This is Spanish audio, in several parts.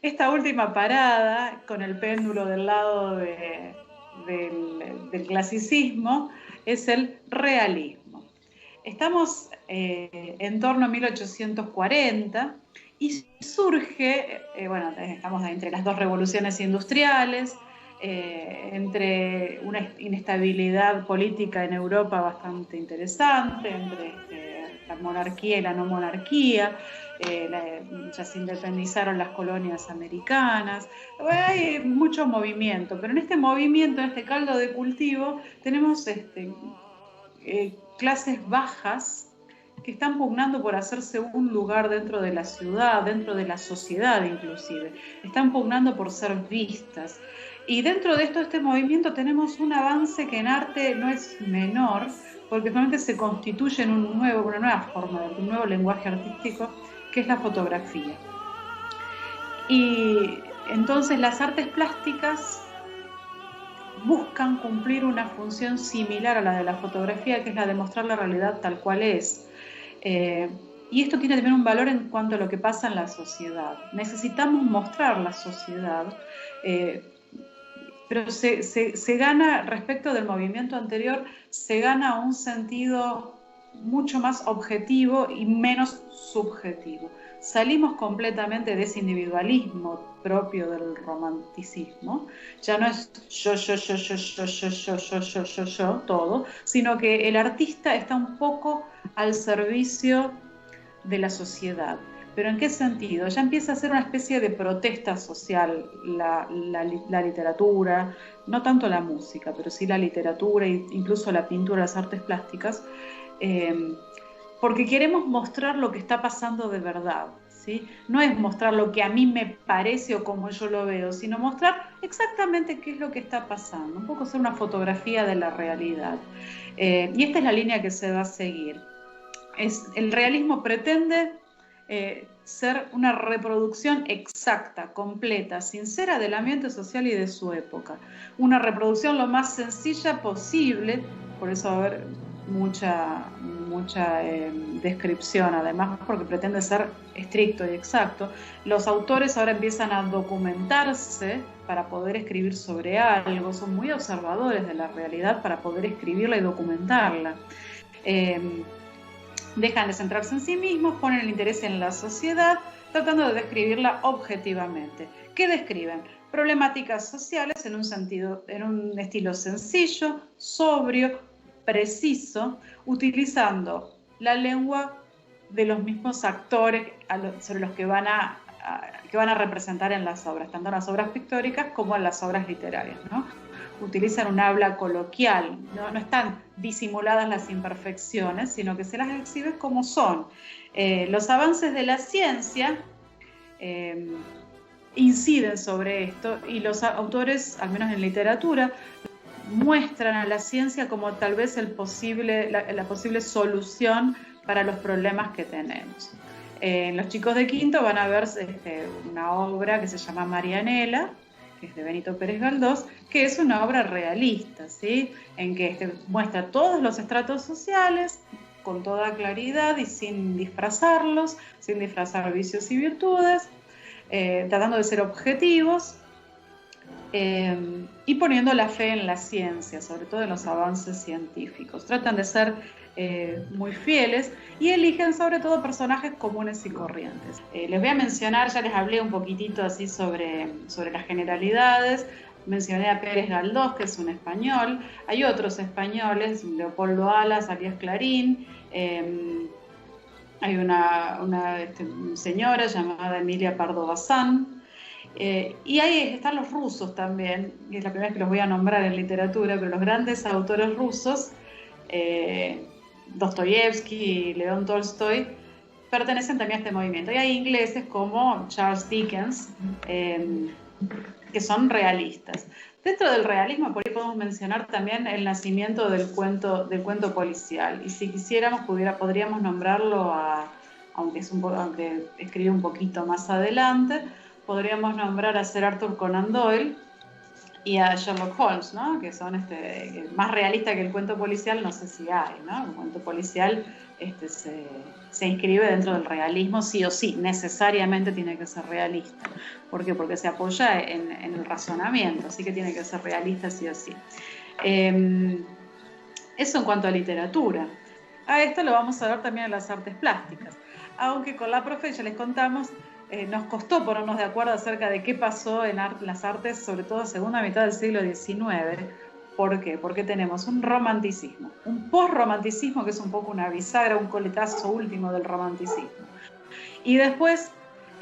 esta última parada, con el péndulo del lado del clasicismo, es el realismo. Estamos en torno a 1840 y surge, bueno, estamos entre las dos revoluciones industriales, entre una inestabilidad política en Europa bastante interesante, entre la monarquía y la no monarquía, ya se independizaron las colonias americanas, hay mucho movimiento, pero en este movimiento, en este caldo de cultivo, tenemos clases bajas que están pugnando por hacerse un lugar dentro de la ciudad, dentro de la sociedad inclusive, están pugnando por ser vistas. Y dentro de este movimiento tenemos un avance que en arte no es menor, porque realmente se constituye en una nueva forma, un nuevo lenguaje artístico, que es la fotografía. Y entonces las artes plásticas buscan cumplir una función similar a la de la fotografía, que es la de mostrar la realidad tal cual es. Y esto tiene también un valor en cuanto a lo que pasa en la sociedad. Necesitamos mostrar la sociedad, pero se gana, respecto del movimiento anterior, se gana un sentido mucho más objetivo y menos subjetivo. Salimos completamente de ese individualismo propio del romanticismo. Ya no es yo, todo, sino que el artista está un poco al servicio de la sociedad. ¿Pero en qué sentido? Ya empieza a ser una especie de protesta social la literatura, no tanto la música, pero sí la literatura e incluso la pintura, las artes plásticas, porque queremos mostrar lo que está pasando de verdad, ¿sí? No es mostrar lo que a mí me parece o como yo lo veo, sino mostrar exactamente qué es lo que está pasando, un poco hacer una fotografía de la realidad. Y esta es la línea que se va a seguir. El realismo pretende ser una reproducción exacta, completa, sincera del ambiente social y de su época. Una reproducción lo más sencilla posible, por eso va a haber mucha descripción, además, porque pretende ser estricto y exacto. Los autores ahora empiezan a documentarse para poder escribir sobre algo, son muy observadores de la realidad para poder escribirla y documentarla. Dejan de centrarse en sí mismos, ponen el interés en la sociedad, tratando de describirla objetivamente. ¿Qué describen? Problemáticas sociales en un estilo sencillo, sobrio, preciso, utilizando la lengua de los mismos actores sobre los que van a representar en las obras, tanto en las obras pictóricas como en las obras literarias, ¿no? Utilizan un habla coloquial, no están disimuladas las imperfecciones, sino que se las exhibe como son. Los avances de la ciencia inciden sobre esto y los autores, al menos en literatura, muestran a la ciencia como tal vez la posible solución para los problemas que tenemos. Los chicos de quinto van a ver una obra que se llama Marianela, que es de Benito Pérez Galdós, que es una obra realista, ¿sí? En que muestra todos los estratos sociales con toda claridad y sin disfrazarlos, sin disfrazar vicios y virtudes, tratando de ser objetivos y poniendo la fe en la ciencia, sobre todo en los avances científicos. Tratan de ser muy fieles y eligen sobre todo personajes comunes y corrientes. Les voy a mencionar, ya les hablé un poquitito así sobre las generalidades. Mencioné a Pérez Galdós, que es un español. Hay otros españoles, Leopoldo Alas, Arias Clarín. Hay una señora llamada Emilia Pardo Bazán. Y ahí están los rusos también, y es la primera vez que los voy a nombrar en literatura, pero los grandes autores rusos, Dostoyevsky y León Tolstoy, pertenecen también a este movimiento. Y hay ingleses como Charles Dickens, que son realistas. Dentro del realismo, por ahí podemos mencionar también el nacimiento del cuento policial. Y si quisiéramos, podríamos nombrarlo aunque escribe un poquito más adelante, podríamos nombrar a Sir Arthur Conan Doyle, y a Sherlock Holmes, ¿no? Que son más realista que el cuento policial, no sé si hay, ¿no? El cuento policial se inscribe dentro del realismo, sí o sí, necesariamente tiene que ser realista. ¿Por qué? Porque se apoya en el razonamiento, así que tiene que ser realista sí o sí. Eso en cuanto a literatura. A esto lo vamos a ver también en las artes plásticas, aunque con la profe ya les contamos, nos costó ponernos de acuerdo acerca de qué pasó en las artes, sobre todo segunda mitad del siglo XIX. ¿Por qué? Porque tenemos un romanticismo, un postromanticismo que es un poco una bisagra, un coletazo último del romanticismo. Y después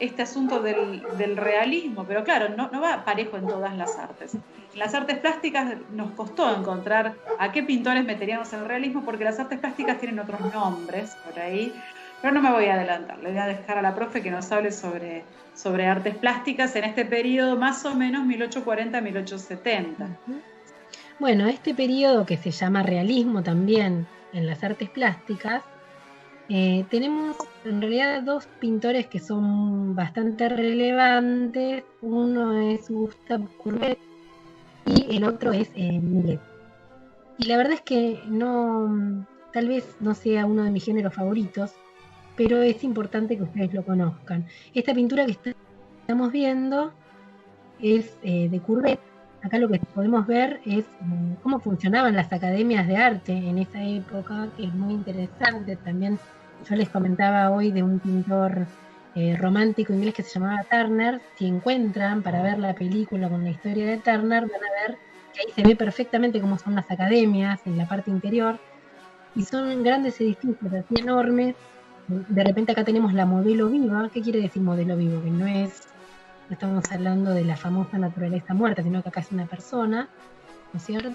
este asunto del realismo, pero claro, no va parejo en todas las artes. En las artes plásticas nos costó encontrar a qué pintores meteríamos en el realismo, porque las artes plásticas tienen otros nombres por ahí, pero no me voy a adelantar, le voy a dejar a la profe que nos hable sobre artes plásticas en este periodo más o menos 1840-1870. Bueno, este periodo que se llama realismo también en las artes plásticas, tenemos en realidad dos pintores que son bastante relevantes. Uno es Gustave Courbet y el otro es Millet. Y la verdad es que tal vez no sea uno de mis géneros favoritos, pero es importante que ustedes lo conozcan. Esta pintura que estamos viendo es de Courbet. Acá lo que podemos ver es cómo funcionaban las academias de arte en esa época, que es muy interesante. También yo les comentaba hoy de un pintor romántico inglés que se llamaba Turner. Si encuentran para ver la película con la historia de Turner, van a ver que ahí se ve perfectamente cómo son las academias en la parte interior, y son grandes edificios así enormes. De repente acá tenemos la modelo viva. ¿Qué quiere decir modelo vivo? Que no estamos hablando de la famosa naturaleza muerta, sino que acá es una persona, ¿no es cierto?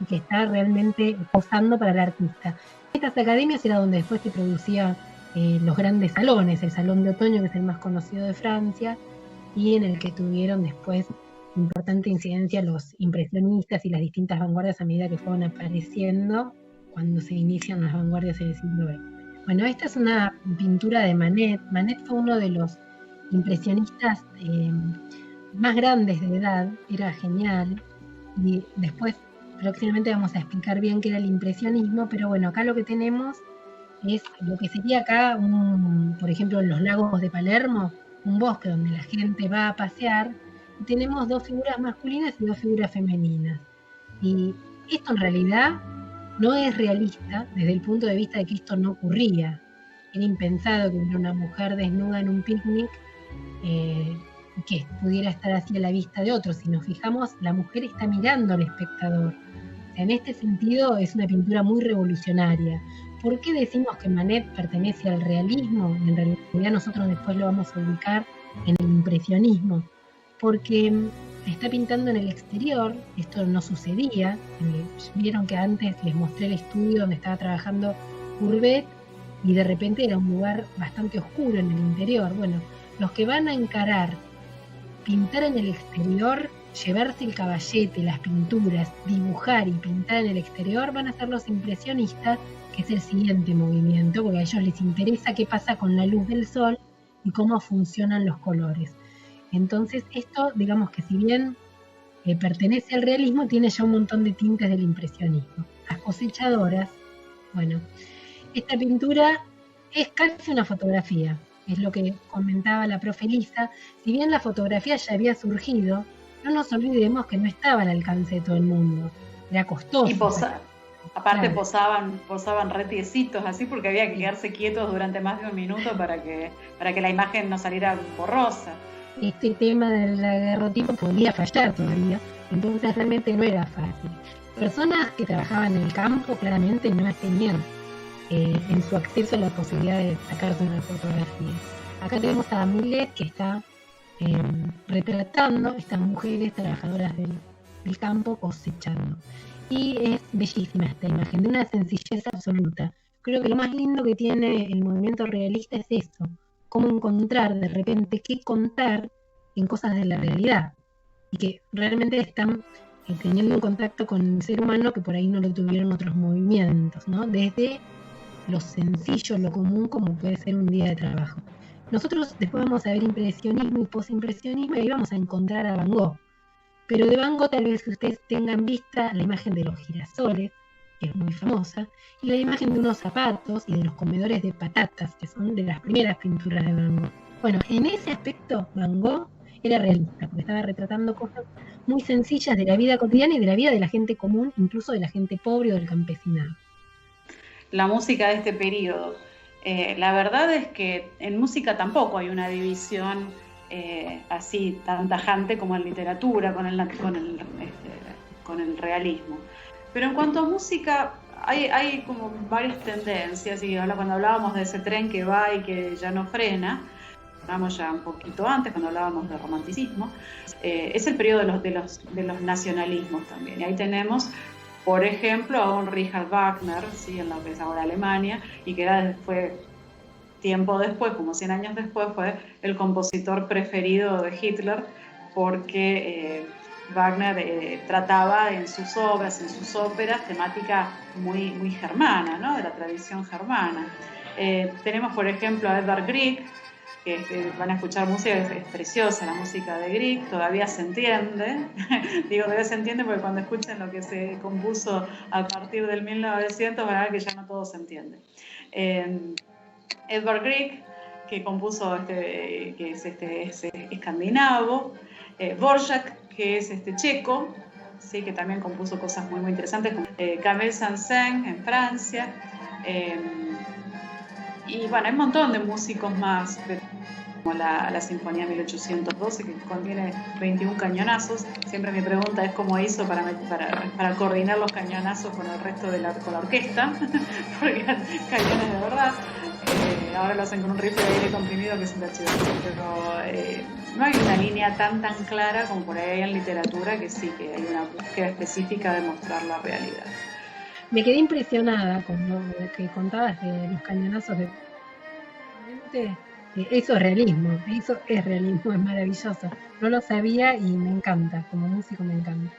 Y que está realmente posando para el artista. Estas academias era donde después se producían los grandes salones, el Salón de Otoño, que es el más conocido de Francia, y en el que tuvieron después importante incidencia los impresionistas y las distintas vanguardias a medida que fueron apareciendo cuando se inician las vanguardias en el siglo XX. Bueno, esta es una pintura de Manet. Manet fue uno de los impresionistas más grandes de edad, era genial, y después próximamente vamos a explicar bien qué era el impresionismo, pero bueno, acá lo que tenemos es lo que sería acá, por ejemplo, en los lagos de Palermo, un bosque donde la gente va a pasear, y tenemos dos figuras masculinas y dos figuras femeninas. Y esto en realidad no es realista desde el punto de vista de que esto no ocurría. Era impensado que hubiera una mujer desnuda en un picnic que pudiera estar así a la vista de otros. Si nos fijamos, la mujer está mirando al espectador. En este sentido es una pintura muy revolucionaria. ¿Por qué decimos que Manet pertenece al realismo? En realidad nosotros después lo vamos a ubicar en el impresionismo, porque está pintando en el exterior. Esto no sucedía. Vieron que antes les mostré el estudio donde estaba trabajando Courbet, y de repente era un lugar bastante oscuro en el interior. Bueno, los que van a encarar pintar en el exterior, llevarse el caballete, las pinturas, dibujar y pintar en el exterior, van a ser los impresionistas, que es el siguiente movimiento, porque a ellos les interesa qué pasa con la luz del sol y cómo funcionan los colores. Entonces esto, digamos que si bien pertenece al realismo, tiene ya un montón de tintes del impresionismo. Las cosechadoras, bueno, esta pintura es casi una fotografía, es lo que comentaba la profe Elisa. Si bien la fotografía ya había surgido, no nos olvidemos que no estaba al alcance de todo el mundo, era costoso. Y aparte claro, posaban retiecitos así, porque había que quedarse quietos durante más de un minuto para que la imagen no saliera borrosa. Este tema del daguerrotipo podía fallar todavía, entonces realmente no era fácil. Personas que trabajaban en el campo claramente no tenían en su acceso la posibilidad de sacarse una fotografía. Acá tenemos a Millet, que está retratando estas mujeres trabajadoras del campo cosechando. Y es bellísima esta imagen, de una sencillez absoluta. Creo que lo más lindo que tiene el movimiento realista es eso, cómo encontrar de repente qué contar en cosas de la realidad, y que realmente están teniendo un contacto con el ser humano que por ahí no lo tuvieron otros movimientos, ¿no? Desde lo sencillo, lo común, como puede ser un día de trabajo. Nosotros después vamos a ver impresionismo y posimpresionismo, y ahí vamos a encontrar a Van Gogh. Pero de Van Gogh tal vez ustedes tengan vista la imagen de los girasoles, que es muy famosa, y la imagen de unos zapatos y de los comedores de patatas, que son de las primeras pinturas de Van Gogh. Bueno, en ese aspecto Van Gogh era realista, porque estaba retratando cosas muy sencillas de la vida cotidiana y de la vida de la gente común, incluso de la gente pobre o del campesinado. La música de este periodo. La verdad es que en música tampoco hay una división así tan tajante como en literatura, con el realismo. Pero en cuanto a música, hay como varias tendencias, y cuando hablábamos de ese tren que va y que ya no frena, hablamos ya un poquito antes, cuando hablábamos de romanticismo, es el periodo de los nacionalismos también. Y ahí tenemos, por ejemplo, a un Richard Wagner, ¿sí? En lo que es ahora Alemania, y que fue tiempo después, como 100 años después, fue el compositor preferido de Hitler, porque Wagner trataba en sus obras, en sus óperas, temática muy, muy germana, ¿no? De la tradición germana. Tenemos, por ejemplo, a Edvard Grieg, que van a escuchar música, es preciosa la música de Grieg, todavía se entiende, digo todavía se entiende porque cuando escuchen lo que se compuso a partir del 1900 van a ver que ya no todo se entiende. Edvard Grieg, que compuso que es escandinavo, Dvořák, que es checo, ¿sí? Que también compuso cosas muy, muy interesantes, como Camille Saint-Saëns en Francia, y bueno, hay un montón de músicos más, como la Sinfonía 1812, que contiene 21 cañonazos. Siempre mi pregunta es cómo hizo para coordinar los cañonazos con el resto con la orquesta, porque eran cañones de verdad. Ahora lo hacen con un rifle de aire comprimido que es un chido, pero no hay una línea tan clara como por ahí hay en literatura, que sí, que hay una búsqueda específica de mostrar la realidad. Me quedé impresionada con lo que contabas de los cañonazos de... Eso es realismo, es maravilloso. No lo sabía y me encanta, como músico me encanta.